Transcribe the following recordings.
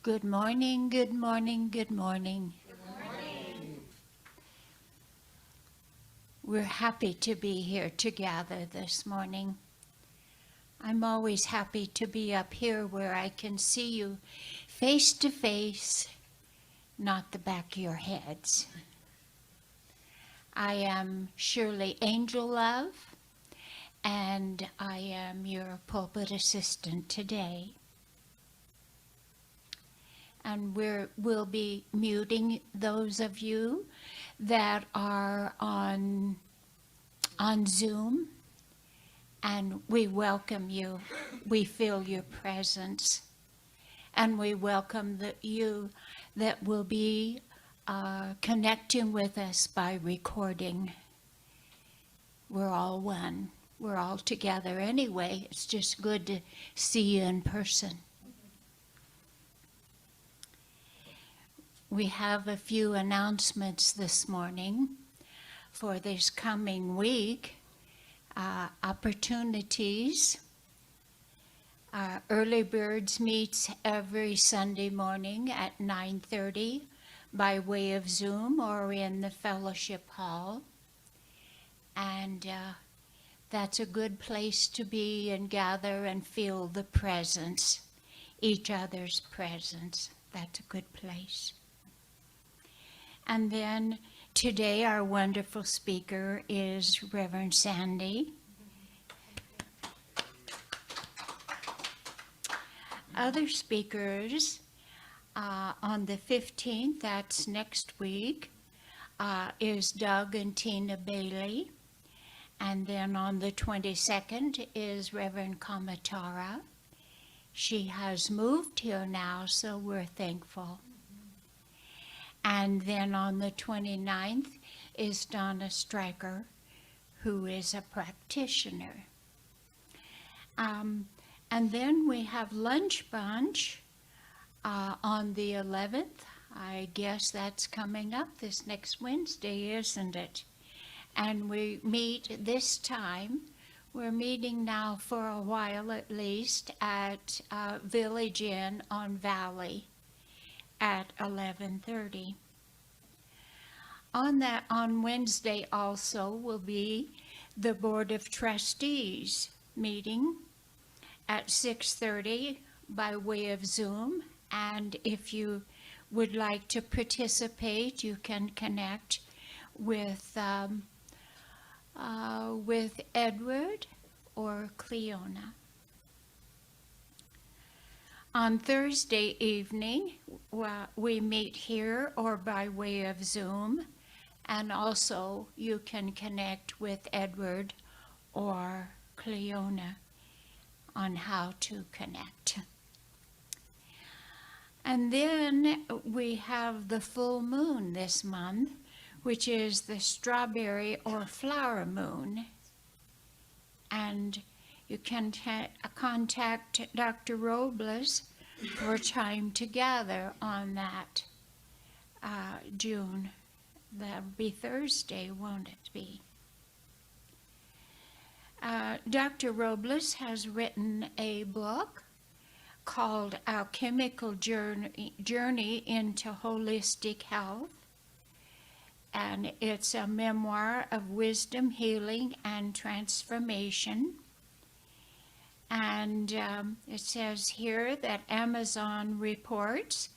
Good morning, good morning, good morning. We're happy to be here together this morning. I'm always happy to be up here where I can see you face to face, not the back of your heads. I am Shirley Angel Love, and I am your pulpit assistant today. And we'll be muting those of you that are on Zoom, and we welcome you. We feel your presence, and we welcome you that will be connecting with us by recording. We're all one. We're all together anyway. It's just good to see you in person. We have a few announcements this morning for this coming week. Opportunities. Early Birds meets every Sunday morning at 9:30 by way of Zoom or in the fellowship hall. And that's a good place to be and gather and feel the presence, each other's presence. That's a good place. And then today our wonderful speaker is Reverend Sandhi. Other speakers on the 15th, that's next week, is Doug and Tina Bailey. And then on the 22nd is Reverend Kamatara. She has moved here now, so we're thankful. And then on the 29th is Donna Stryker, who is a practitioner. And then we have Lunch Bunch on the 11th. I guess that's coming up this next Wednesday, isn't it? And we meet this time. We're meeting now for a while at least at Village Inn on Valley at 11:30. On Wednesday also will be the Board of Trustees meeting at 6:30 by way of Zoom. And if you would like to participate, you can connect with Edward or Cleona. On Thursday evening, we meet here or by way of Zoom, and also you can connect with Edward or Cleona on how to connect. And then we have the full moon this month, which is the strawberry or flower moon. And you can contact Dr. Robles for time to gather on that June. That'll be Thursday, won't it be? Dr. Robles has written a book called Alchemical Journey into Holistic Health. And it's a memoir of wisdom, healing, and transformation. And it says here that Amazon reports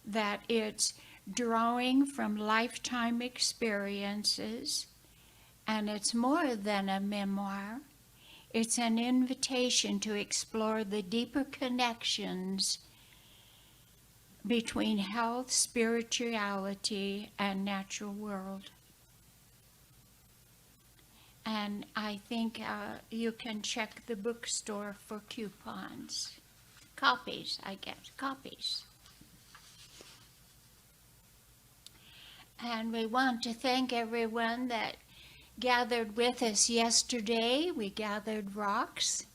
that it's drawing from lifetime experiences, and it's more than a memoir. It's an invitation to explore the deeper connections between health, spirituality, and natural world. And I think you can check the bookstore for coupons. Copies, I guess, copies. And we want to thank everyone that gathered with us yesterday. We gathered rocks.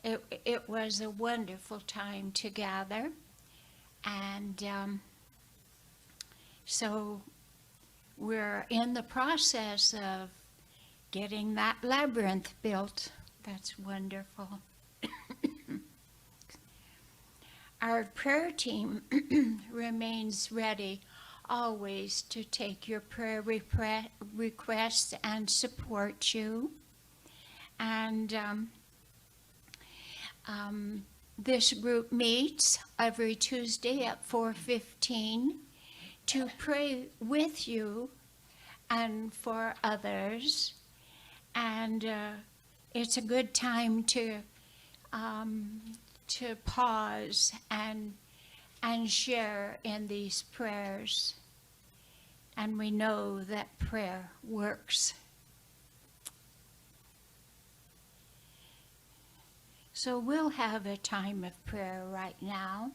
It was a wonderful time to gather. And so we're in the process of getting that labyrinth built. That's wonderful. Our prayer team remains ready always to take your prayer requests and support you. And this group meets every Tuesday at 4:15 to pray with you and for others. And it's a good time to pause and share in these prayers. And we know that prayer works. So we'll have a time of prayer right now.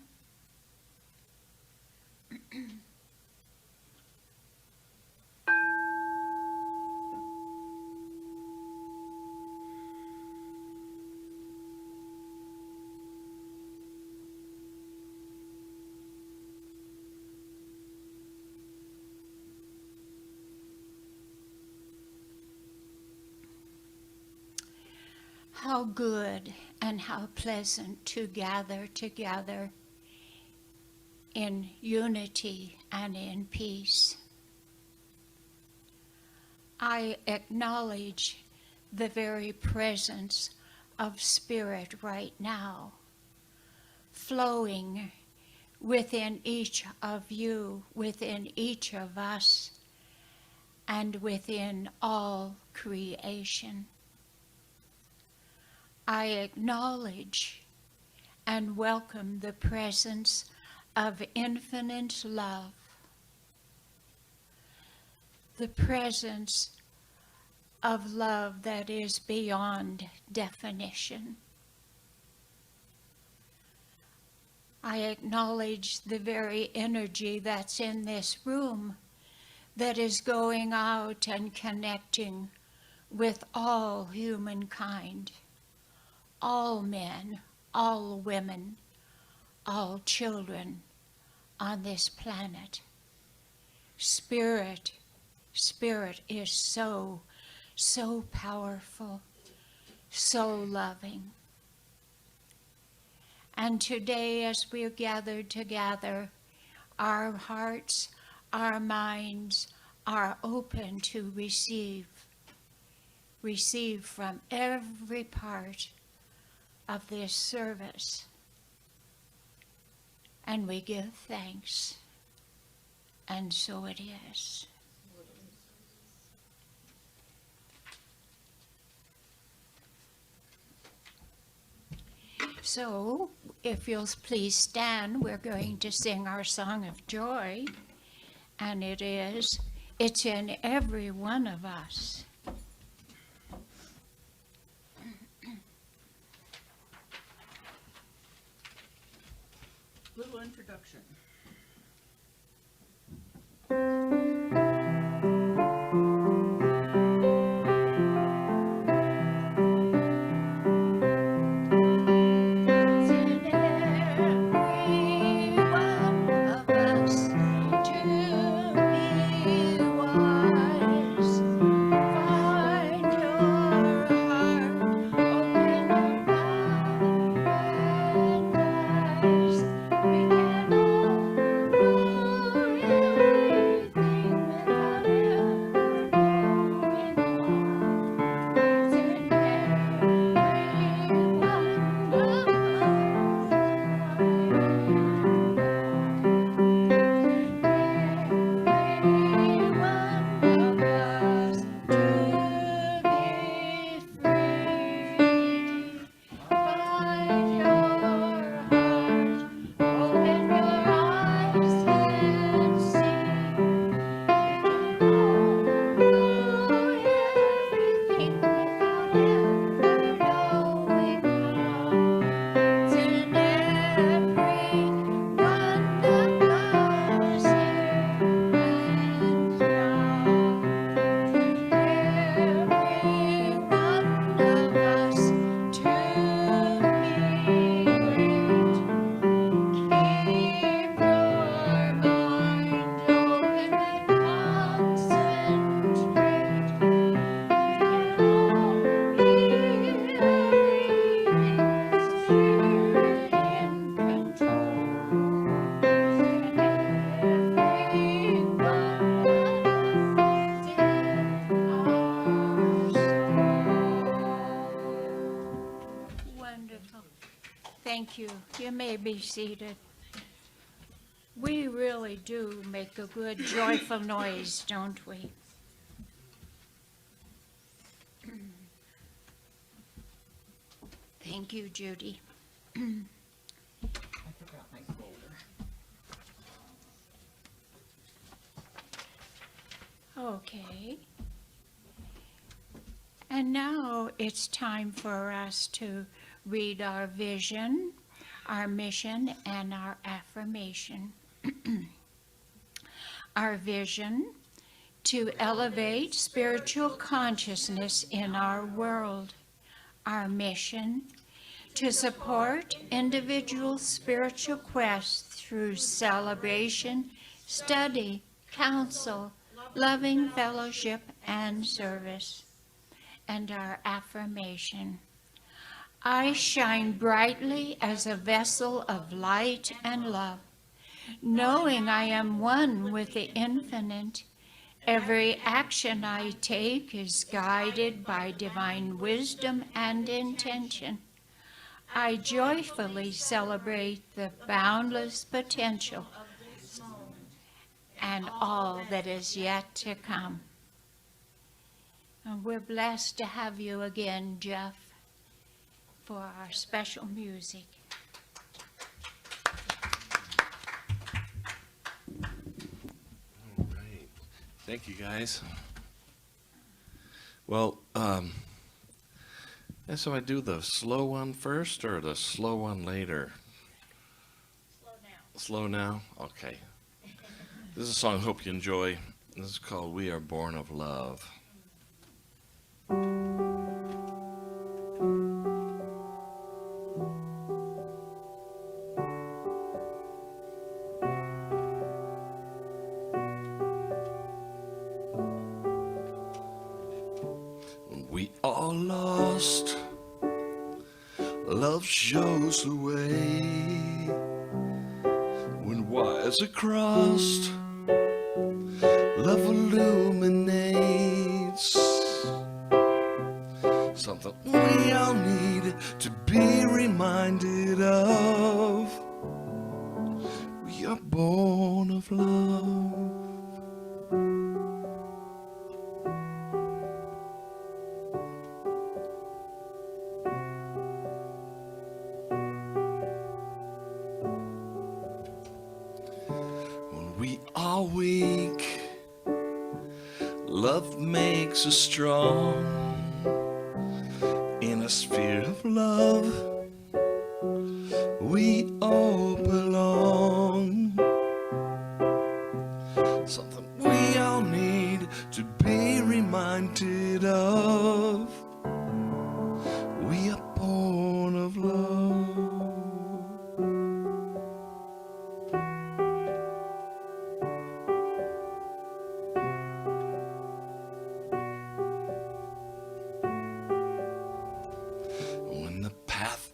How good and how pleasant to gather together in unity and in peace. I acknowledge the very presence of Spirit right now, flowing within each of you, within each of us, and within all creation. I acknowledge and welcome the presence of infinite love, the presence of love that is beyond definition. I acknowledge the very energy that's in this room that is going out and connecting with all humankind. All men, all women, all children on this planet. Spirit is so, so powerful, so loving. And today, as we are gathered together, our hearts, our minds are open to receive from every part of this service, and we give thanks, and so it is. So, if you'll please stand, we're going to sing our song of joy, and it's in every one of us. Little introduction. We can all Thank you. You may be seated. We really do make a good, joyful noise, don't we? Thank you, Judy. I forgot my folder. Okay. And now it's time for us to read our vision, our mission, and our affirmation. Our vision: to elevate spiritual consciousness in our world. Our mission: to support individual spiritual quests through celebration, study, counsel, loving fellowship, and service. And our affirmation: I shine brightly as a vessel of light and love, knowing I am one with the infinite. Every action I take is guided by divine wisdom and intention. I joyfully celebrate the boundless potential and all that is yet to come. And we're blessed to have you again, Jeff, for our special music. All right. Thank you, guys. Well, so I do the slow one first or the slow one later? Slow now. Slow now? Okay. This is a song I hope you enjoy. This is called We Are Born of Love. We are lost, love shows the way. When wires are crossed, love illuminates. Something we all need to be reminded of. We are born of love. We are weak, love makes us strong. In a sphere of love, we all belong. Something we all need to be reminded of. We are born of love.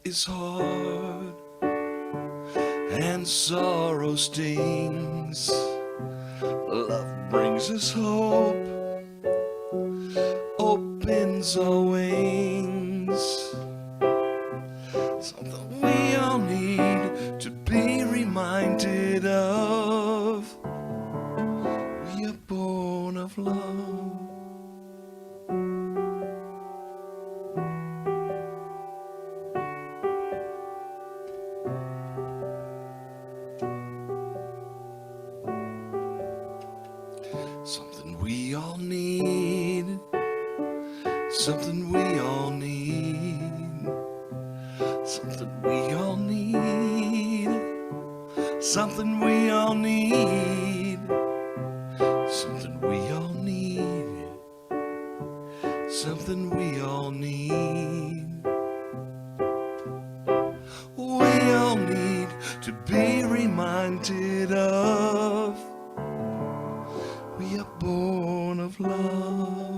Is hard and sorrow stings. Love brings us hope, opens our wings. Something we all need to be reminded of. We are born of love. Something we all need, something we all need, something we all need, something we all need, something we all need, something we all need. We all need to be reminded of. We are born of love.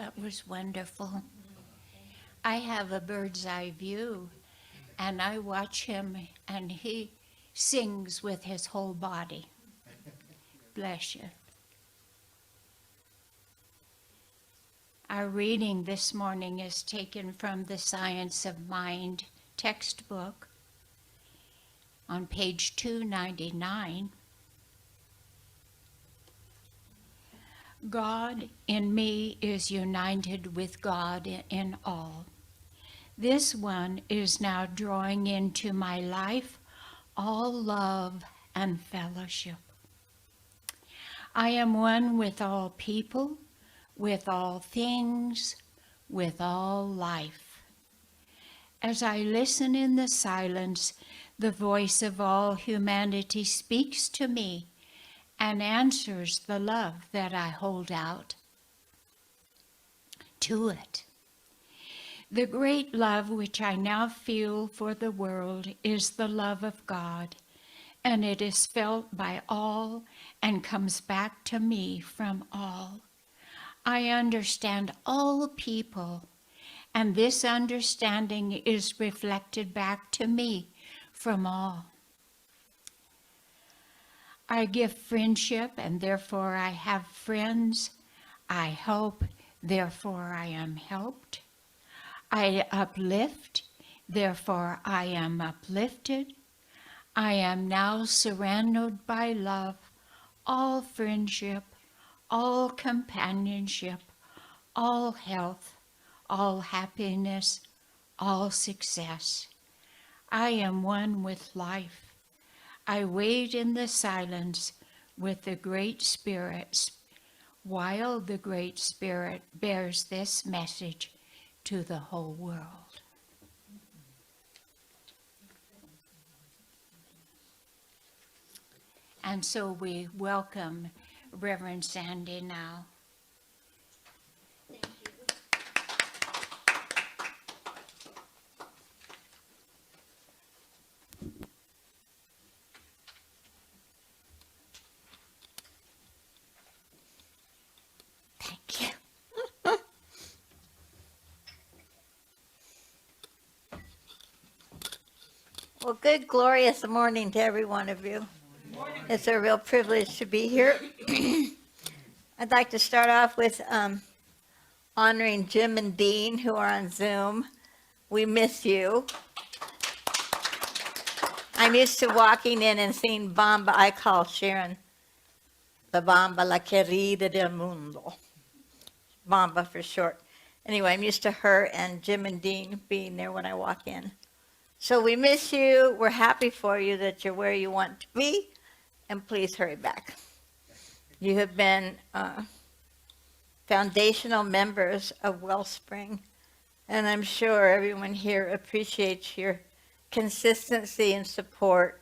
That was wonderful. I have a bird's eye view, and I watch him, and he sings with his whole body. Bless you. Our reading this morning is taken from the Science of Mind textbook on page 299. God in me is united with God in all. This one is now drawing into my life all love and fellowship. I am one with all people, with all things, with all life. As I listen in the silence, the voice of all humanity speaks to me and answers the love that I hold out to it. The great love which I now feel for the world is the love of God, and it is felt by all and comes back to me from all. I understand all people, and this understanding is reflected back to me from all. I give friendship, and therefore I have friends. I help, therefore I am helped. I uplift, therefore I am uplifted. I am now surrounded by love, all friendship, all companionship, all health, all happiness, all success. I am one with life. I wait in the silence with the Great Spirit while the Great Spirit bears this message to the whole world. And so we welcome Reverend Sandhi now. Thank you. Well, good, glorious morning to every one of you. It's a real privilege to be here. I'd like to start off with honoring Jim and Dean, who are on Zoom. We miss you. I'm used to walking in and seeing Bamba. I call Sharon the Bamba, la querida del mundo. Bamba for short. Anyway, I'm used to her and Jim and Dean being there when I walk in. So we miss you. We're happy for you that you're where you want to be. And please hurry back. You have been foundational members of Wellspring. And I'm sure everyone here appreciates your consistency and support,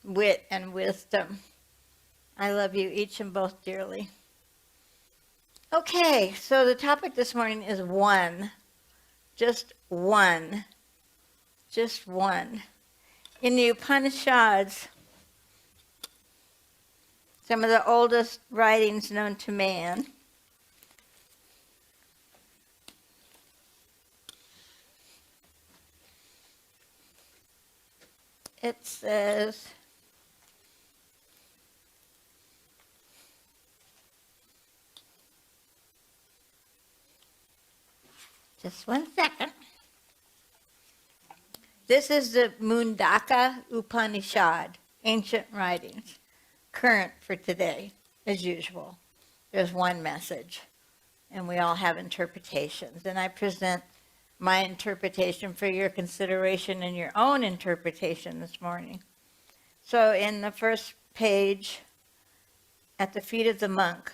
wit and wisdom. I love you each and both dearly. Okay, so the topic this morning is one. Just one. Just one. In the Upanishads, some of the oldest writings known to man, it says, just one second. This is the Mundaka Upanishad, ancient writings, current for today, as usual. There's one message, and we all have interpretations. And I present my interpretation for your consideration and your own interpretation this morning. So in the first page, at the feet of the monk,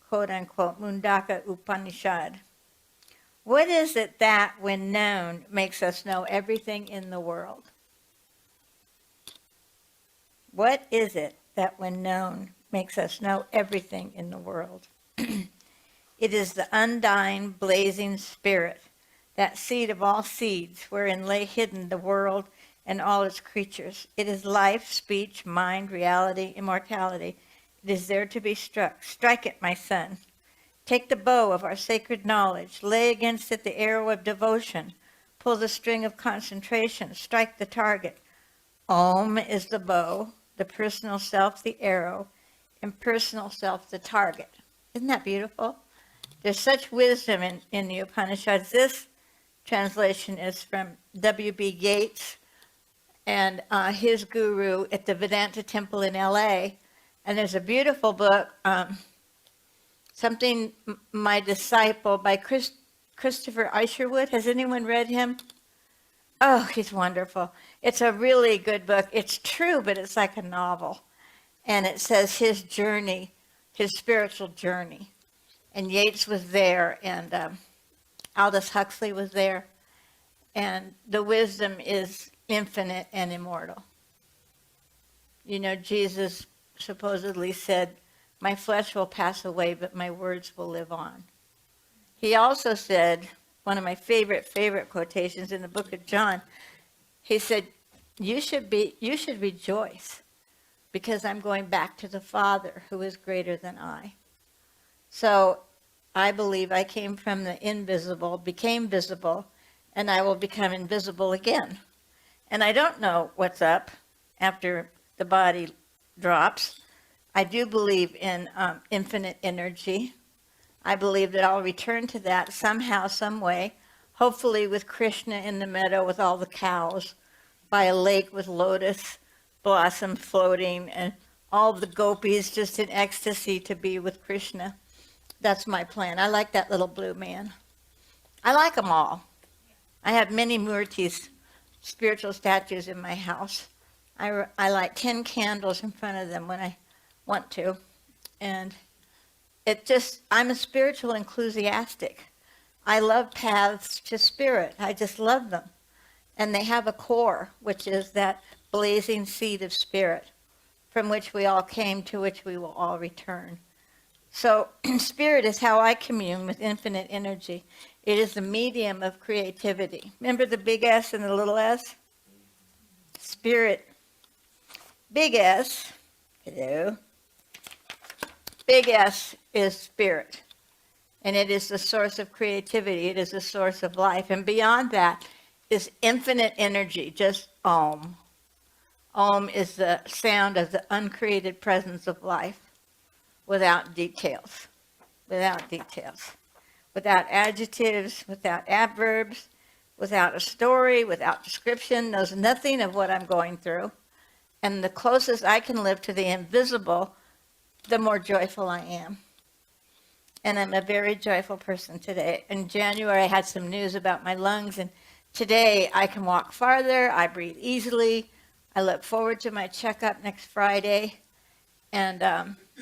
quote unquote, Mundaka Upanishad. What is it that, when known, makes us know everything in the world? What is it that, when known, makes us know everything in the world? It is the undying, blazing spirit, that seed of all seeds, wherein lay hidden the world and all its creatures. It is life, speech, mind, reality, immortality. It is there to be struck. Strike it, my son. Take the bow of our sacred knowledge, lay against it the arrow of devotion, pull the string of concentration, strike the target. Om is the bow, the personal self the arrow, impersonal self the target. Isn't that beautiful? There's such wisdom in the Upanishads. This translation is from W.B. Yeats and his guru at the Vedanta Temple in L.A. And there's a beautiful book, Something My Disciple by Christopher Isherwood. Has anyone read him? Oh, he's wonderful. It's a really good book. It's true, but it's like a novel. And it says his journey, his spiritual journey. And Yeats was there, and Aldous Huxley was there. And the wisdom is infinite and immortal. You know, Jesus supposedly said, my flesh will pass away, but my words will live on. He also said, one of my favorite quotations in the book of John, he said, you should rejoice because I'm going back to the Father who is greater than I. So I believe I came from the invisible, became visible, and I will become invisible again. And I don't know what's up after the body drops. I do believe in infinite energy. I believe that I'll return to that somehow, some way, hopefully with Krishna in the meadow with all the cows, by a lake with lotus blossom floating, and all the gopis just in ecstasy to be with Krishna. That's my plan. I like that little blue man. I like them all. I have many murtis, spiritual statues in my house. I light 10 candles in front of them when I want to. And I'm a spiritual enthusiastic. I love paths to spirit. I just love them. And they have a core, which is that blazing seed of spirit from which we all came, to which we will all return. So spirit is how I commune with infinite energy. It is the medium of creativity. Remember the big S and the little s? Spirit. Big S. Hello. Big S is spirit. And it is the source of creativity. It is the source of life. And beyond that is infinite energy, just Om. Om is the sound of the uncreated presence of life without details. Without details. Without adjectives, without adverbs, without a story, without description, knows nothing of what I'm going through. And the closest I can live to the invisible, the more joyful I am. And I'm a very joyful person today. In January, I had some news about my lungs, and today I can walk farther, I breathe easily. I look forward to my checkup next Friday. And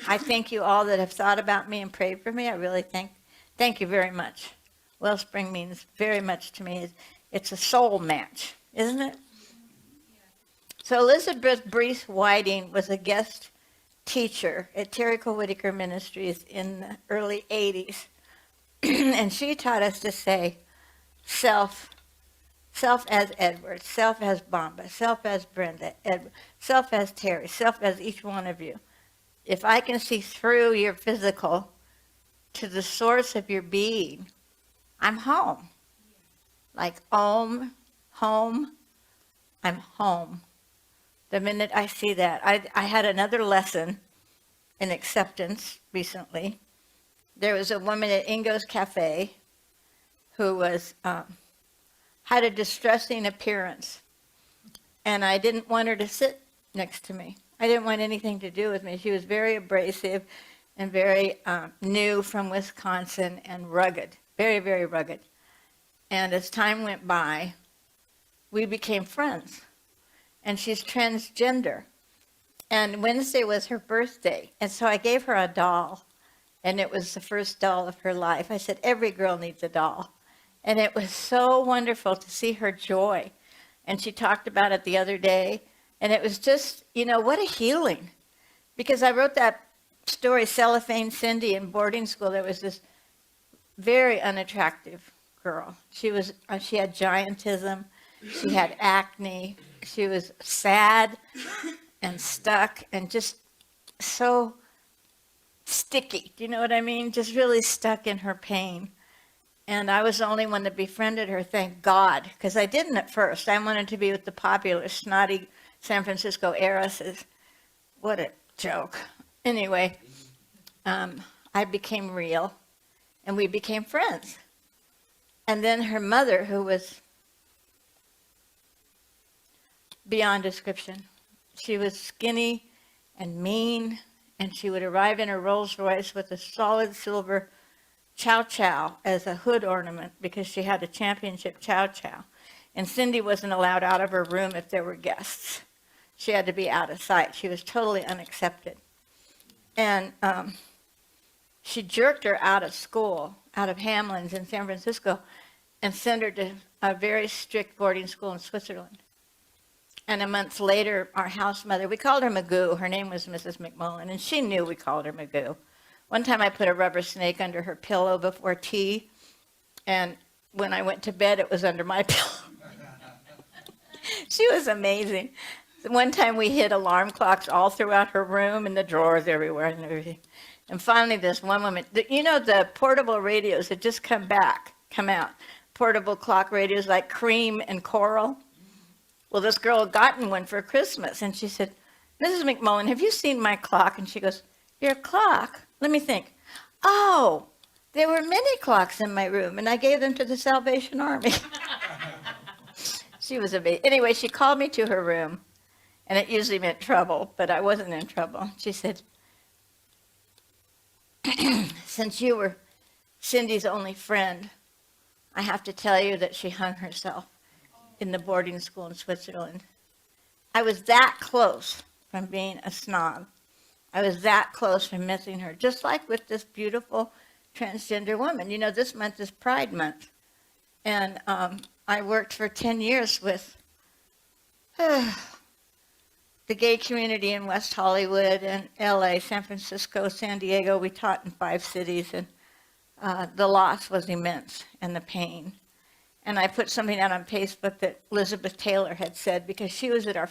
I thank you all that have thought about me and prayed for me. I really thank you very much. Wellspring means very much to me. It's a soul match, isn't it? So Elizabeth Brees Whiting was a guest teacher at Terry Cole Whitaker Ministries in the early 80s. And she taught us to say self as Edward, self as Bomba, self as Brenda, self as Terry, self as each one of you. If I can see through your physical to the source of your being, I'm home. Like home, I'm home. The minute I see that, I had another lesson in acceptance recently. There was a woman at Ingo's Cafe who had a distressing appearance, and I didn't want her to sit next to me. I didn't want anything to do with me. She was very abrasive and very new from Wisconsin and rugged, very, very rugged. And as time went by, we became friends. And she's transgender. And Wednesday was her birthday. And so I gave her a doll. And it was the first doll of her life. I said, every girl needs a doll. And it was so wonderful to see her joy. And she talked about it the other day. And it was just, what a healing. Because I wrote that story, Cellophane Cindy, in boarding school. There was this very unattractive girl. She had giantism. She had acne. She was sad and stuck and just so sticky. Do you know what I mean? Just really stuck in her pain. And I was the only one that befriended her, thank God, because I didn't at first. I wanted to be with the popular, snotty San Francisco heiresses. What a joke. Anyway, I became real, and we became friends. And then her mother, who was beyond description, she was skinny and mean, and she would arrive in her Rolls Royce with a solid silver chow chow as a hood ornament because she had a championship chow chow. And Cindy wasn't allowed out of her room if there were guests. She had to be out of sight. She was totally unaccepted. And she jerked her out of school, out of Hamlin's in San Francisco, and sent her to a very strict boarding school in Switzerland. And a month later, our house mother, we called her Magoo. Her name was Mrs. McMullen, and she knew we called her Magoo. One time I put a rubber snake under her pillow before tea, and when I went to bed, it was under my pillow. She was amazing. One time we hid alarm clocks all throughout her room and the drawers everywhere and everything. And finally, this one woman, you know, the portable radios had just come out. Portable clock radios like Cream and Coral. Well, this girl had gotten one for Christmas, and she said, Mrs. McMullen, have you seen my clock? And she goes, your clock? Let me think. Oh, there were many clocks in my room, and I gave them to the Salvation Army. She was amazing. Anyway, she called me to her room, and it usually meant trouble, but I wasn't in trouble. She said, since you were Cindy's only friend, I have to tell you that she hung herself in the boarding school in Switzerland. I was that close from being a snob. I was that close from missing her, just like with this beautiful transgender woman. You know, this month is Pride Month. And I worked for 10 years with the gay community in West Hollywood and LA, San Francisco, San Diego. We taught in 5 cities, and the loss was immense and the pain. And I put something out on Facebook that Elizabeth Taylor had said, because she was at our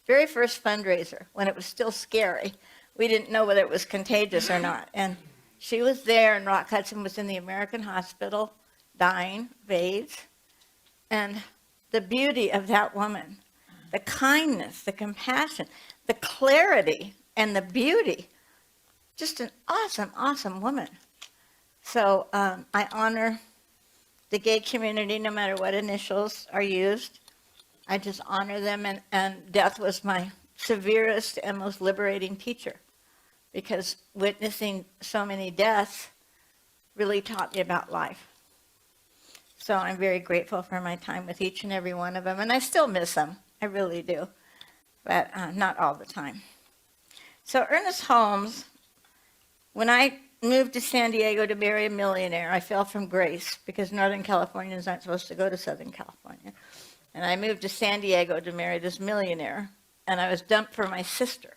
very first fundraiser when it was still scary. We didn't know whether it was contagious or not. And she was there, and Rock Hudson was in the American hospital, dying of AIDS. And the beauty of that woman, the kindness, the compassion, the clarity, and the beauty, just an awesome, awesome woman. So I honor the gay community, no matter what initials are used. I just honor them, and death was my severest and most liberating teacher, because witnessing so many deaths really taught me about life. So I'm very grateful for my time with each and every one of them, and I still miss them. I really do, but not all the time. So Ernest Holmes, when I moved to San Diego to marry a millionaire, I fell from grace because Northern Californians aren't supposed to go to Southern California. And I moved to San Diego to marry this millionaire, and I was dumped for my sister.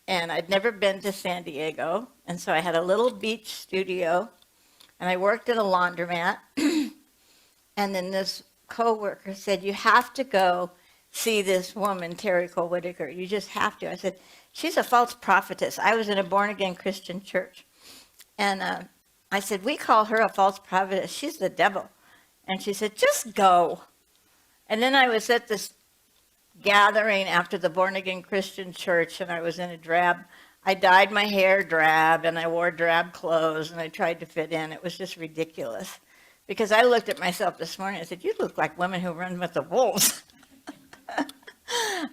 And I'd never been to San Diego, and so I had a little beach studio, and I worked at a laundromat. And then this coworker said, you have to go see this woman, Terry Cole Whitaker. You just have to. I said, she's a false prophetess. I was in a born-again Christian church. And I said, we call her a false prophetess. She's the devil. And she said, just go. And then I was at this gathering after the born-again Christian church, and I was in a drab, I dyed my hair drab, and I wore drab clothes, and I tried to fit in. It was just ridiculous. Because I looked at myself this morning and said, you look like women who run with the wolves.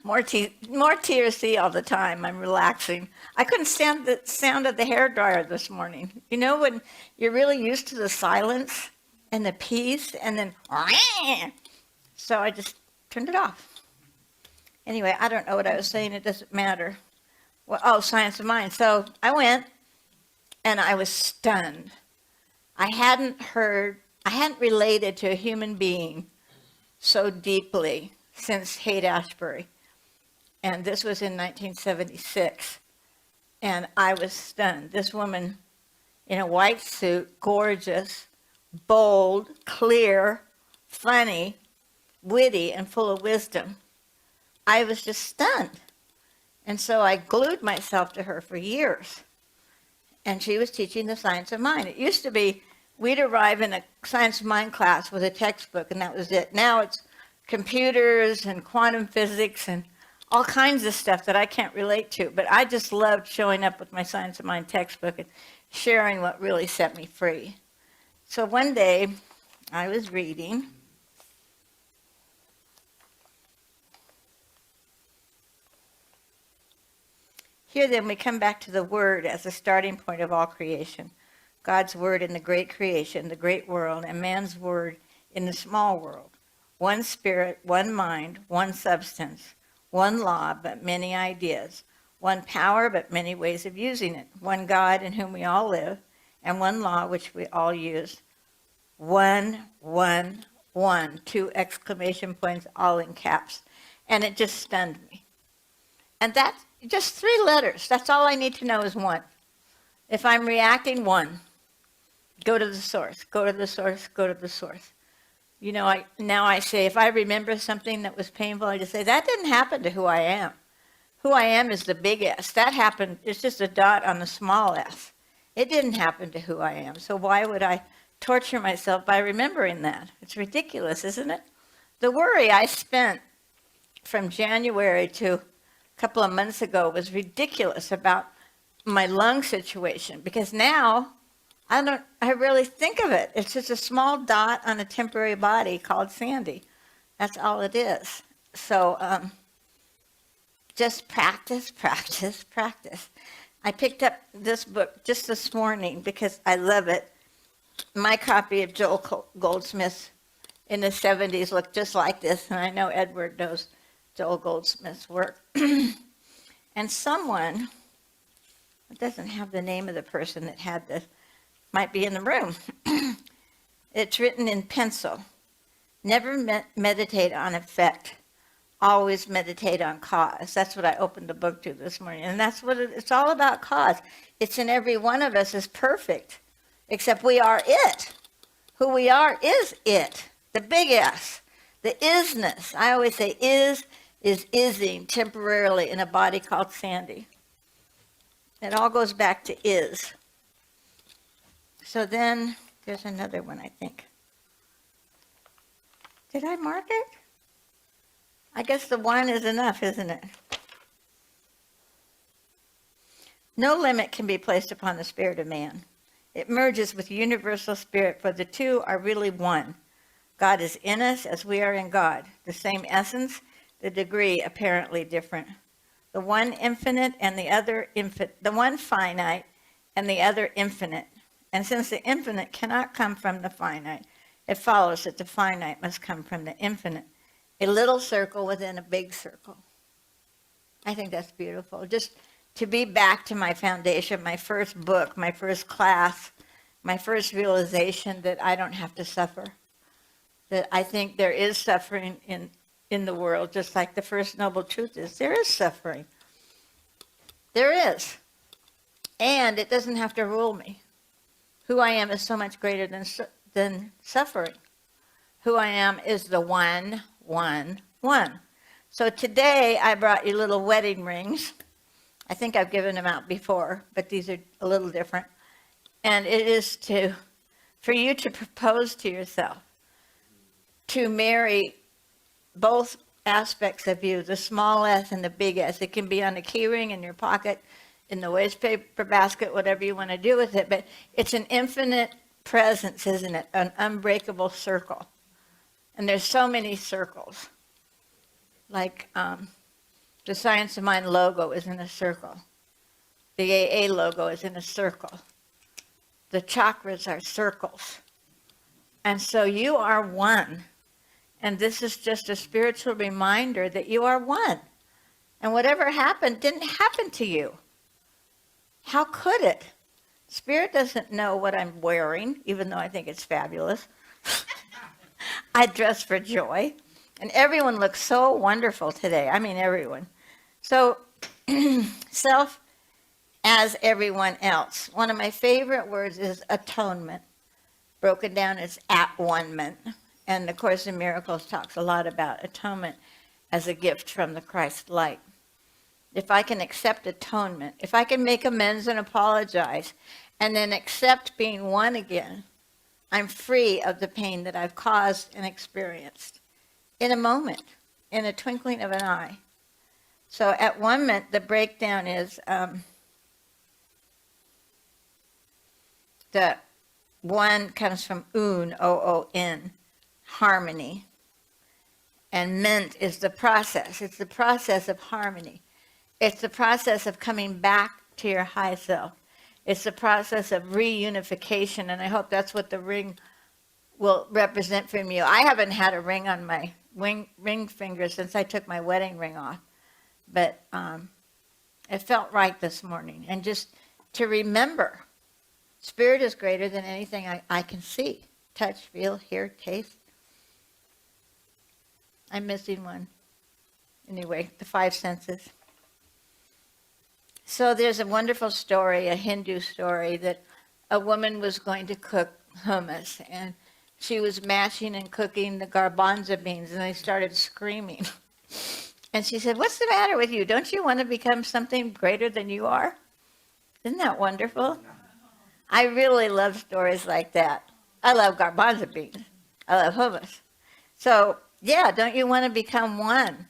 More TRC all the time. I'm relaxing. I couldn't stand the sound of the hairdryer this morning. You know, when you're really used to the silence and the peace, and then, so I just turned it off. Anyway, I don't know what I was saying. It doesn't matter. Well, Science of Mind. So I went, and I was stunned. I hadn't related to a human being so deeply since Haight-Ashbury. And this was in 1976. And I was stunned. This woman in a white suit, gorgeous, bold, clear, funny, witty, and full of wisdom. I was just stunned. And so I glued myself to her for years. and she was teaching the science of mind. It used to be we'd arrive in a science of mind class with a textbook, and that was it. Now it's computers and quantum physics and all kinds of stuff that I can't relate to. But I just loved showing up with my science of mind textbook and sharing what really set me free. So one day I was reading. Here then we come back to the Word as the starting point of all creation. God's Word in the great creation, the great world, and man's Word in the small world. One spirit, one mind, one substance, one law, but many ideas. One power, but many ways of using it. One God in whom we all live, and one law which we all use. One, 2 exclamation points, all in caps. And it just stunned me. And that's just 3 letters. That's all I need to know is one. If I'm reacting, one. Go to the source, go to the source, go to the source. You know, I say, if I remember something that was painful, I just say, that didn't happen to who I am. Who I am is the big S. That happened, it's just a dot on the small s. It didn't happen to who I am. So why would I torture myself by remembering that? It's ridiculous, isn't it? The worry I spent from January to a couple of months ago was ridiculous about my lung situation, because now I really think of it. It's just a small dot on a temporary body called Sandy. That's all it is. So just practice, practice, practice. I picked up this book just this morning because I love it. My copy of Joel Goldsmith in the 70s looked just like this, and I know Edward knows Joel Goldsmith's work. And someone, it doesn't have the name of the person that had this, might be in the room. It's written in pencil. Never meditate on effect. Always meditate on cause. That's what I opened the book to this morning. And that's what it's all about, cause. It's in every one of us is perfect, except we are it. Who we are is it. The big S. The isness. I always say is ising temporarily in a body called Sandy. It all goes back to is. So then there's another one, I think. Did I mark it? I guess the one is enough, isn't it? No limit can be placed upon the spirit of man. It merges with universal spirit, for the two are really one. God is in us as we are in God. The same essence, the degree apparently different. The one infinite and the other infinite. The one finite and the other infinite. And since the infinite cannot come from the finite, it follows that the finite must come from the infinite. A little circle within a big circle. I think that's beautiful. Just to be back to my foundation, my first book, my first class, my first realization that I don't have to suffer. That I think there is suffering in the world, just like the first noble truth is. There is suffering. There is. And it doesn't have to rule me. Who I am is so much greater than suffering. Who I am is the one. So today I brought you little wedding rings. I think I've given them out before, but these are a little different. And it is for you to propose to yourself, to marry both aspects of you, the small s and the big S. It can be on a key ring in your pocket, in the waste paper basket, whatever you want to do with it. But it's an infinite presence, isn't it? An unbreakable circle. And there's so many circles. Like the Science of Mind logo is in a circle. The AA logo is in a circle. The chakras are circles. And so you are one. And this is just a spiritual reminder that you are one. And whatever happened didn't happen to you. How could it? Spirit doesn't know what I'm wearing, even though I think it's fabulous. I dress for joy. And everyone looks so wonderful today. I mean, everyone. So, self as everyone else. One of my favorite words is atonement. Broken down as at-one-ment. And the Course in Miracles talks a lot about atonement as a gift from the Christ light. if I can accept atonement, if I can make amends and apologize, and then accept being one again, I'm free of the pain that I've caused and experienced in a moment, in a twinkling of an eye. So at 1 minute, the breakdown is the one comes from un, O-O-N, harmony. And ment is the process. It's the process of harmony. It's the process of coming back to your high self. It's the process of reunification, and I hope that's what the ring will represent from you. I haven't had a ring on my ring finger since I took my wedding ring off, but it felt right this morning. And just to remember, spirit is greater than anything I can see, touch, feel, hear, taste. I'm missing one. Anyway, the 5 senses. So there's a wonderful story, a Hindu story, that a woman was going to cook hummus, and she was mashing and cooking the garbanzo beans, and they started screaming. And she said, "What's the matter with you? Don't you want to become something greater than you are?" Isn't that wonderful? I really love stories like that. I love garbanzo beans. I love hummus. So, yeah, don't you want to become one?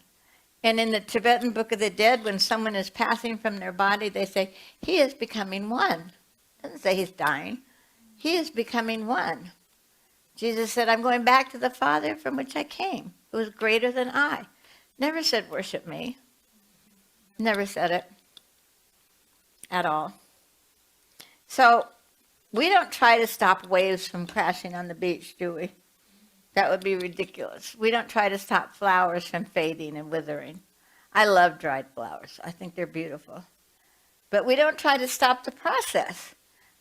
And in the Tibetan Book of the Dead, when someone is passing from their body, they say, he is becoming one. It doesn't say he's dying. He is becoming one. Jesus said, I'm going back to the Father from which I came, who is greater than I. Never said, worship me. Never said it at all. So we don't try to stop waves from crashing on the beach, do we? That would be ridiculous. We don't try to stop flowers from fading and withering. I love dried flowers. I think they're beautiful. But we don't try to stop the process.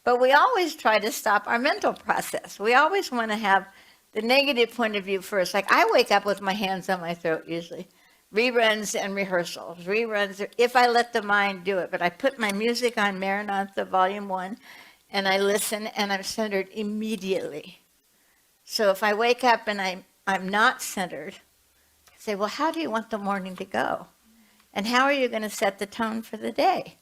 But we always try to stop our mental process. We always want to have the negative point of view first. Like I wake up with my hands on my throat usually. Reruns and rehearsals. Reruns, if I let the mind do it. But I put my music on Maranatha Volume 1, and I listen, and I'm centered immediately. So if I wake up and I'm not centered, I say, well, how do you want the morning to go? And how are you going to set the tone for the day?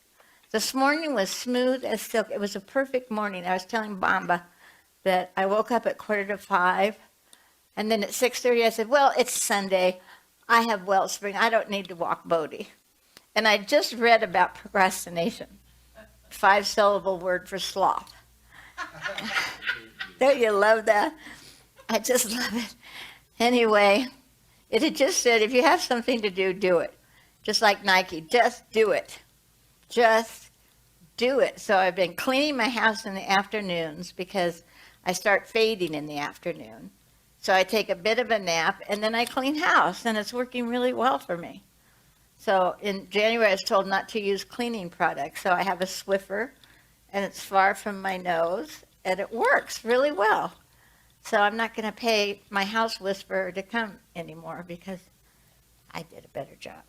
This morning was smooth as silk. It was a perfect morning. I was telling Bamba that I woke up at 4:45, and then at 6:30 I said, well, it's Sunday. I have Wellspring. I don't need to walk Bodhi. And I just read about procrastination, 5-syllable word for sloth. Don't you love that? I just love it. Anyway, it had just said, if you have something to do, do it. Just like Nike, just do it. Just do it. So I've been cleaning my house in the afternoons because I start fading in the afternoon. So I take a bit of a nap, and then I clean house, and it's working really well for me. So in January, I was told not to use cleaning products. So I have a Swiffer, and it's far from my nose, and it works really well. So I'm not going to pay my house whisperer to come anymore because I did a better job.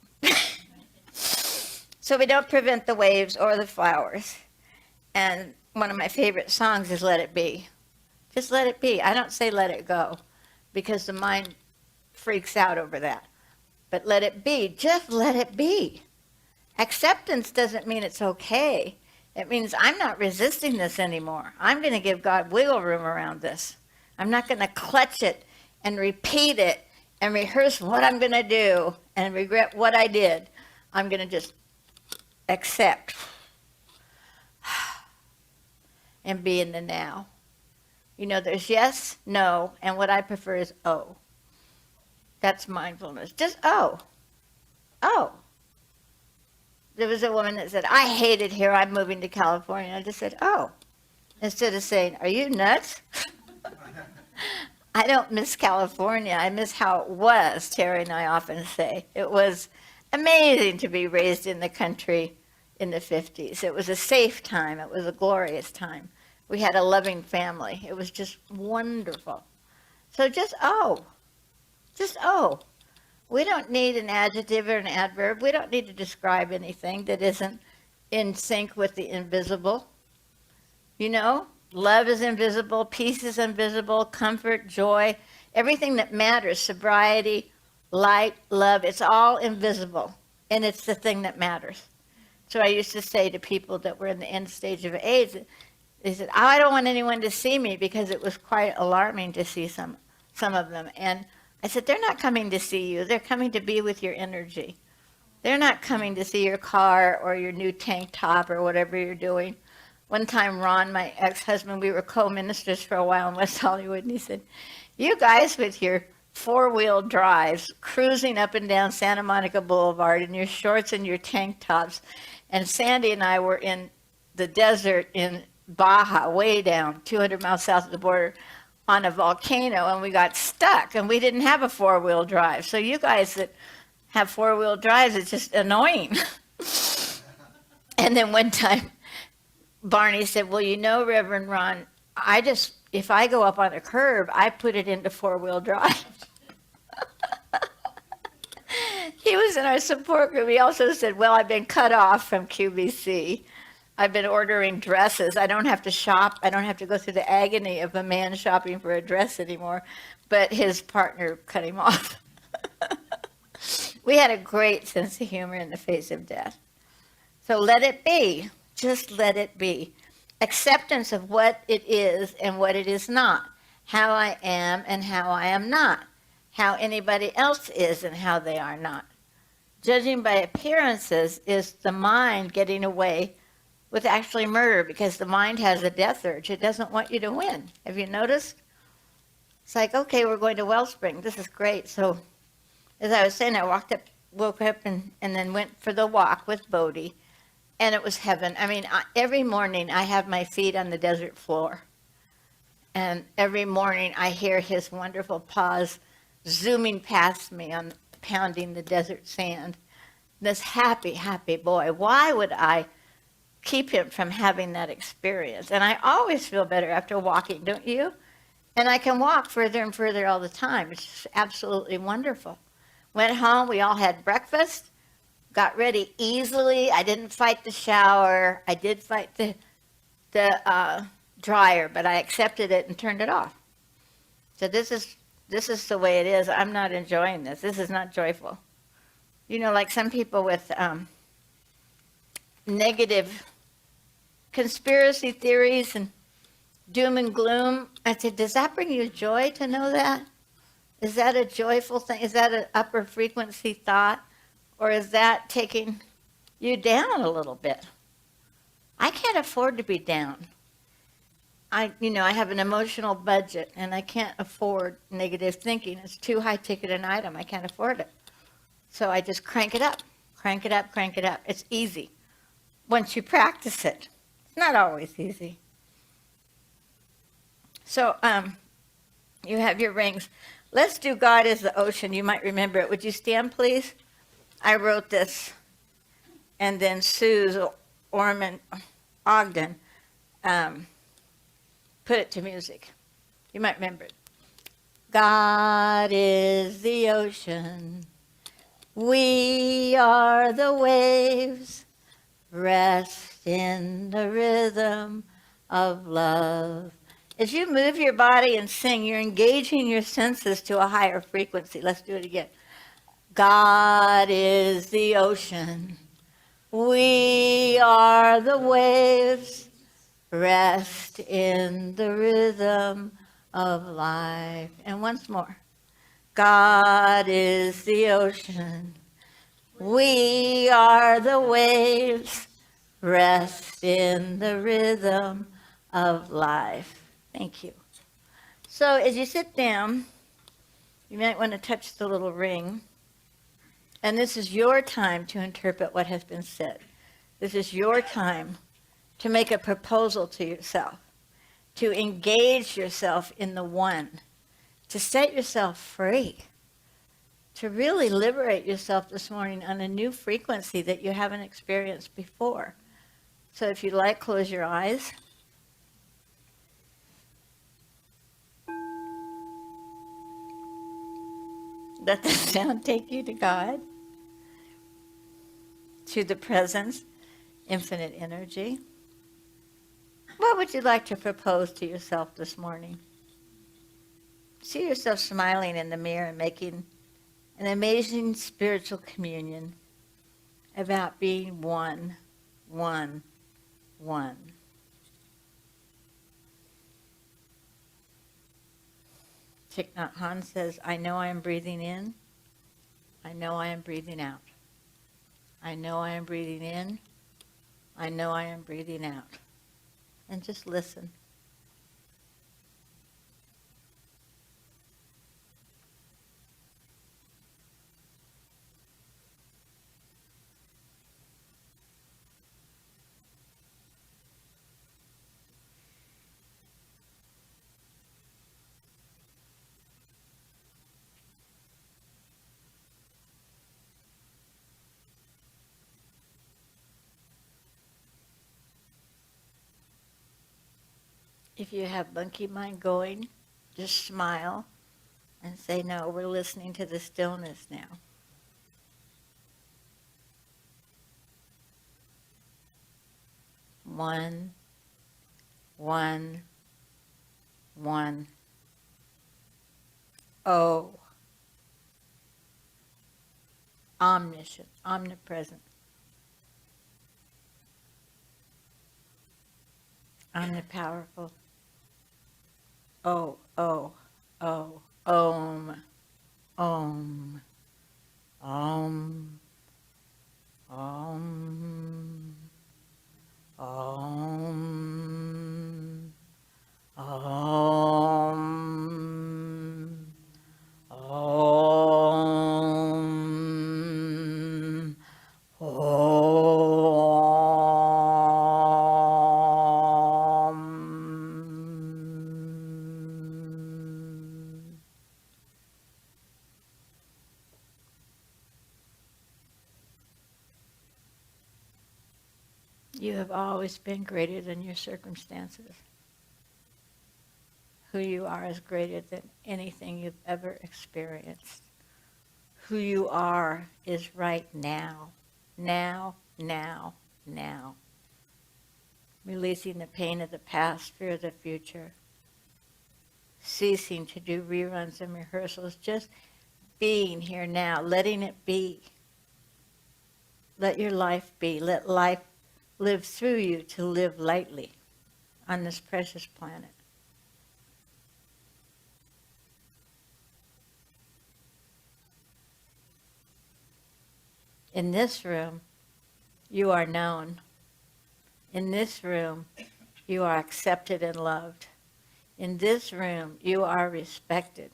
So we don't prevent the waves or the flowers. And one of my favorite songs is Let It Be. Just let it be. I don't say let it go because the mind freaks out over that. But let it be. Just let it be. Acceptance doesn't mean it's okay. It means I'm not resisting this anymore. I'm going to give God wiggle room around this. I'm not going to clutch it and repeat it and rehearse what I'm going to do and regret what I did. I'm going to just accept and be in the now. You know, there's yes, no, and what I prefer is oh. That's mindfulness. Just oh. Oh. There was a woman that said, I hate it here. I'm moving to California. I just said, oh. Instead of saying, are you nuts? I don't miss California. I miss how it was, Terry and I often say. It was amazing to be raised in the country in the 50s. It was a safe time. It was a glorious time. We had a loving family. It was just wonderful. So just oh. Just oh. We don't need an adjective or an adverb. We don't need to describe anything that isn't in sync with the invisible. You know, love is invisible, peace is invisible, comfort, joy, everything that matters, sobriety, light, love, it's all invisible. And it's the thing that matters. So I used to say to people that were in the end stage of AIDS, they said, "Oh, I don't want anyone to see me," because it was quite alarming to see some of them. And I said, they're not coming to see you. They're coming to be with your energy. They're not coming to see your car or your new tank top or whatever you're doing. One time, Ron, my ex-husband, we were co-ministers for a while in West Hollywood, and he said, "You guys with your four-wheel drives, cruising up and down Santa Monica Boulevard in your shorts and your tank tops." And Sandy and I were in the desert in Baja, way down, 200 miles south of the border, on a volcano, and we got stuck, and we didn't have a four-wheel drive. So you guys that have four-wheel drives, it's just annoying. And then one time, Barney said, "Well, you know, Reverend Ron, if I go up on a curb, I put it into four-wheel drive." He was in our support group. He also said, "Well, I've been cut off from QVC. I've been ordering dresses. I don't have to shop. I don't have to go through the agony of a man shopping for a dress anymore." But his partner cut him off. We had a great sense of humor in the face of death. So let it be. Just let it be. Acceptance of what it is and what it is not. How I am and how I am not. How anybody else is and how they are not. Judging by appearances is the mind getting away with actually murder, because the mind has a death urge. It doesn't want you to win. Have you noticed? It's like, okay, we're going to Wellspring. This is great. So as I was saying, I woke up and then went for the walk with Bodhi, and it was heaven. I mean, every morning I have my feet on the desert floor, and every morning I hear his wonderful paws zooming past me on pounding the desert sand. This happy, happy boy. Why would I keep him from having that experience? And I always feel better after walking, don't you? And I can walk further and further all the time. It's just absolutely wonderful. Went home, we all had breakfast, got ready easily. I didn't fight the shower. I did fight the dryer, but I accepted it and turned it off. So this is the way it is. I'm not enjoying this. This is not joyful. You know, like some people with negative conspiracy theories and doom and gloom. I said, does that bring you joy to know that? Is that a joyful thing? Is that an upper frequency thought? Or is that taking you down a little bit? I can't afford to be down. I have an emotional budget, and I can't afford negative thinking. It's too high ticket an item. I can't afford it. So I just crank it up, crank it up, crank it up. It's easy once you practice it. It's not always easy. So you have your rings. Let's do God is the ocean. You might remember it. Would you stand, please? I wrote this, and then Suze Ogden put it to music. You might remember it. God is the ocean. We are the waves. Rest in the rhythm of love. As you move your body and sing, you're engaging your senses to a higher frequency. Let's do it again. God is the ocean. We are the waves. Rest in the rhythm of life. And once more. God is the ocean. We are the waves. Rest in the rhythm of life. Thank you. So as you sit down, you might want to touch the little ring. And this is your time to interpret what has been said. This is your time to make a proposal to yourself, to engage yourself in the one, to set yourself free, to really liberate yourself this morning on a new frequency that you haven't experienced before. So if you'd like, close your eyes. Let the sound take you to God, to the presence, infinite energy. What would you like to propose to yourself this morning? See yourself smiling in the mirror and making an amazing spiritual communion about being one. Thich Nhat Hanh says, I know I am breathing in. I know I am breathing out. I know I am breathing in. I know I am breathing out. And just listen. If you have monkey mind going, just smile and say, no, we're listening to the stillness now. One. Oh. Omniscient, omnipresent, omnipowerful. Oh, oh, oh, Om, Om, Om, Om, Om, Om, Om, Om. You have always been greater than your circumstances. Who you are is greater than anything you've ever experienced. Who you are is right now. Now, now, now. Releasing the pain of the past, fear of the future. Ceasing to do reruns and rehearsals. Just being here now, letting it be. Let your life be. Let life live through you to live lightly on this precious planet. In this room, you are known. In this room, you are accepted and loved. In this room, you are respected.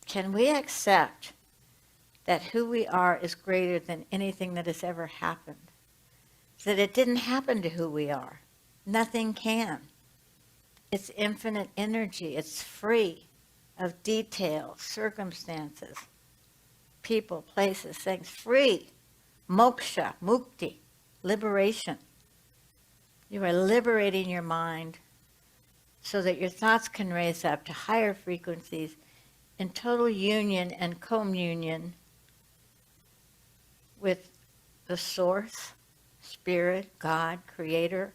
Can we accept that who we are is greater than anything that has ever happened? That it didn't happen to who we are. Nothing can. It's infinite energy. It's free of details, circumstances, people, places, things. Free. Moksha, mukti, liberation. You are liberating your mind so that your thoughts can raise up to higher frequencies in total union and communion with the source, spirit, God, creator,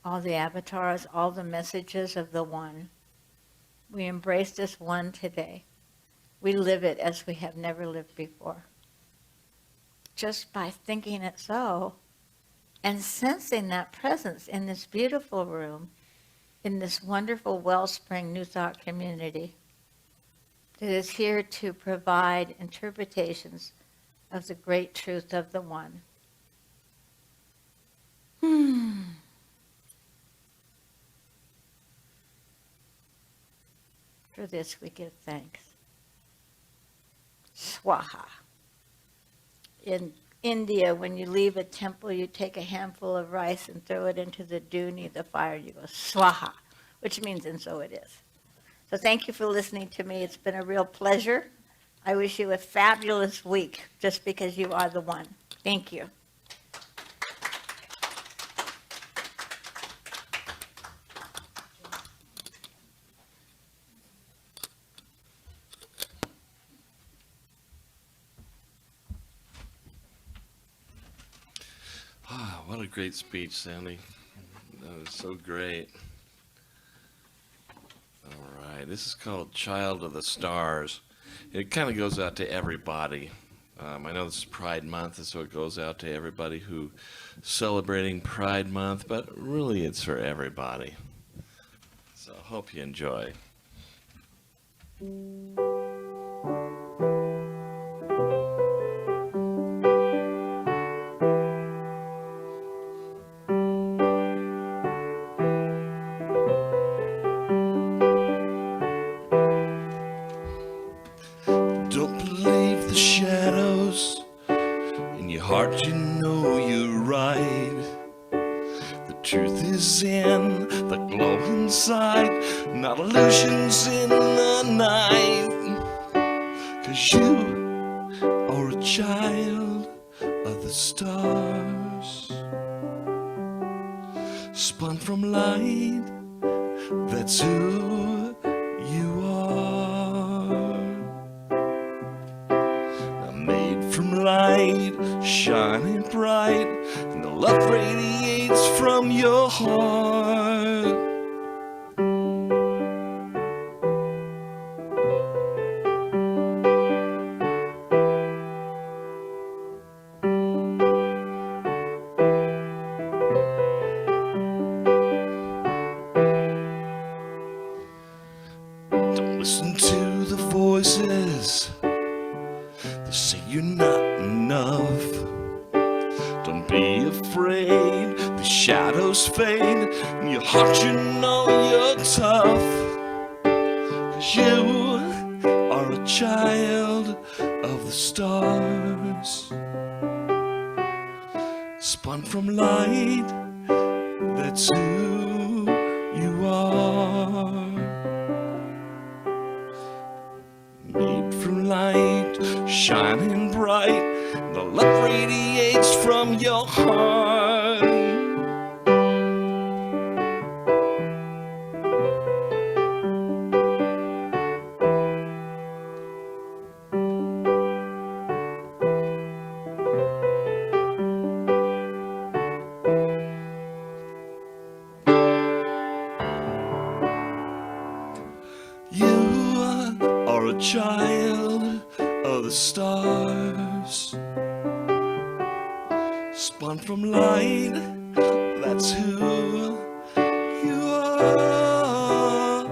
all the avatars, all the messages of the one. We embrace this one today. We live it as we have never lived before. Just by thinking it so and sensing that presence in this beautiful room, in this wonderful Wellspring New Thought community that is here to provide interpretations of the great truth of the one. For this we give thanks. Swaha. In India, when you leave a temple, you take a handful of rice and throw it into the dhuni, the fire, you go swaha, which means and so it is. So thank you for listening to me. It's been a real pleasure. I wish you a fabulous week just because you are the one. Thank you. Ah, what a great speech, Sandy. That was so great. All right, this is called Child of the Stars. It kind of goes out to everybody. I know this is Pride Month, and so it goes out to everybody who celebrating Pride Month, but really it's for everybody. So hope you enjoy. Don't believe the shadows in your heart, you know you're right. The truth is in the glow inside, not illusions in the night. 'Cause you are a child of the stars, spun from light, that's who you are. Made from light, shining bright, and the love radiates from your heart. Don't listen to the voices that say you're not enough. Don't be afraid, the shadows fade. In your heart you know you're tough. 'Cause you are a child of the stars, spun from light, that's who you are. Made from light, shining bright, the love radiates from your heart. You are a child of the stars, spun from light, that's who you are.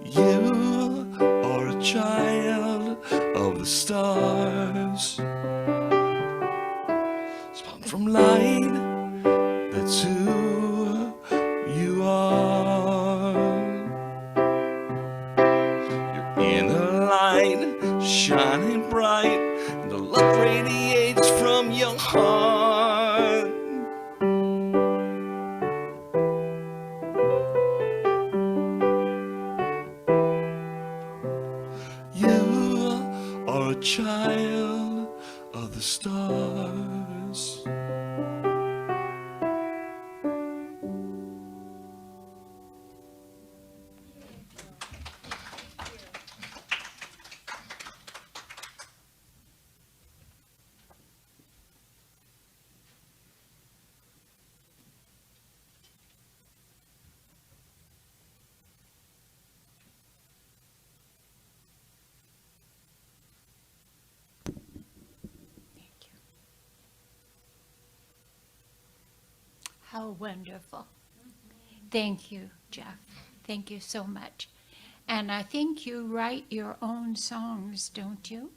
You are a child of the stars, spun from light, that's who you are. You're in a light, shining bright, and the love radiates from your heart. You are a child of the stars. How wonderful. Thank you, Jeff. Thank you so much. And I think you write your own songs, don't you?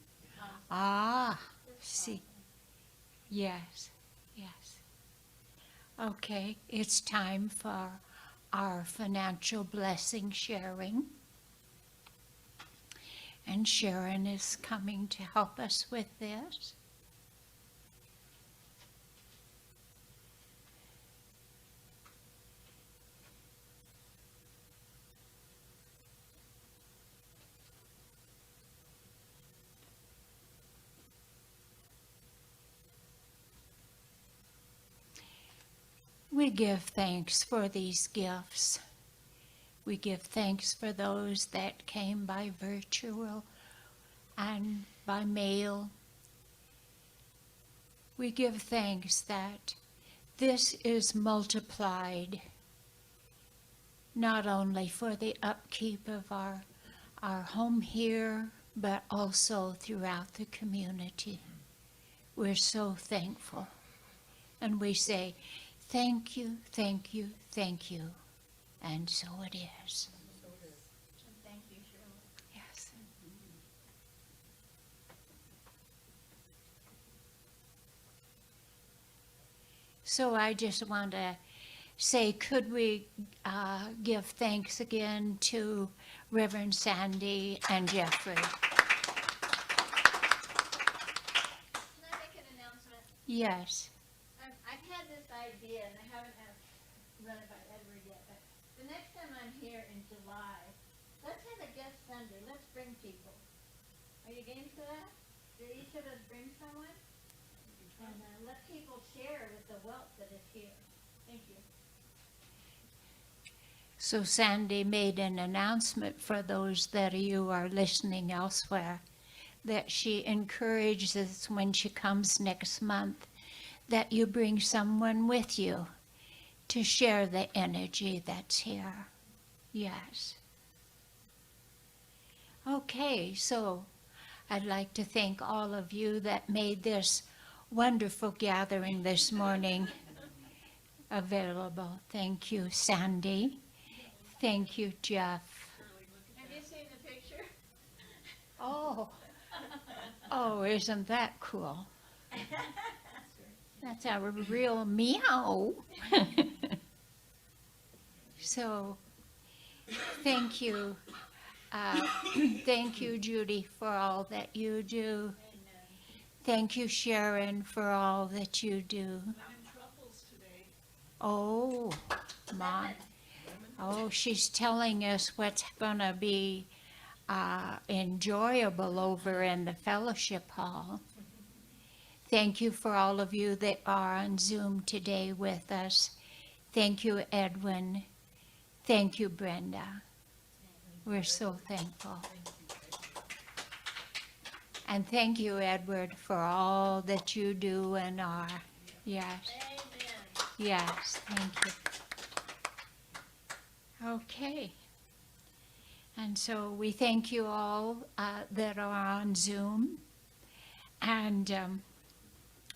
Ah, see. Yes, yes. Okay, it's time for our financial blessing sharing. And Sharon is coming to help us with this. We give thanks for these gifts. We give thanks for those that came by virtual and by mail. We give thanks that this is multiplied not only for the upkeep of our home here, but also throughout the community. We're so thankful. And we say, thank you, thank you, thank you. And so it is. Thank you, Shirley. Yes. So I just want to say, could we give thanks again to Reverend Sandy and Jeffrey? Can I make an announcement? Yes. I've had this idea, and I haven't run it by Edward yet, but the next time I'm here in July, let's have a guest Sunday. Let's bring people. Are you game for that? Do each of us bring someone? And let people share with the wealth that is here. Thank you. So Sandy made an announcement for those that you are listening elsewhere, that she encourages when she comes next month that you bring someone with you to share the energy that's here. Yes. Okay, so I'd like to thank all of you that made this wonderful gathering this morning available. Thank you, Sandy. Thank you, Jeff. Have you seen the picture? Oh, isn't that cool? That's our real meow. So, thank you. Thank you, Judy, for all that you do. Thank you, Sharon, for all that you do. Oh, my. Oh, she's telling us what's going to be enjoyable over in the fellowship hall. Thank you for all of you that are on Zoom today with us. Thank you, Edwin. Thank you, Brenda. We're so thankful. And thank you, Edward, for all that you do and are. Yes. Amen. Yes, thank you. Okay. And so we thank you all that are on Zoom. And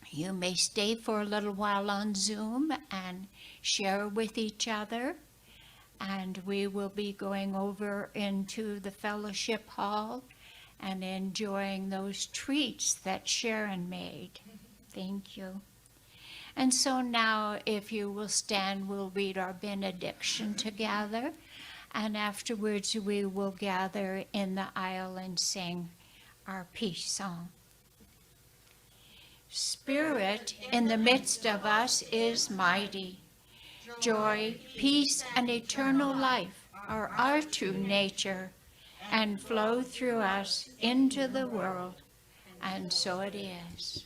you may stay for a little while on Zoom and share with each other. And we will be going over into the fellowship hall and enjoying those treats that Sharon made. Thank you. And so now, if you will stand, we'll read our benediction together. And afterwards, we will gather in the aisle and sing our peace song. Spirit in the midst of us is mighty. Joy, peace, and eternal life are our true nature and flow through us into the world. And so it is.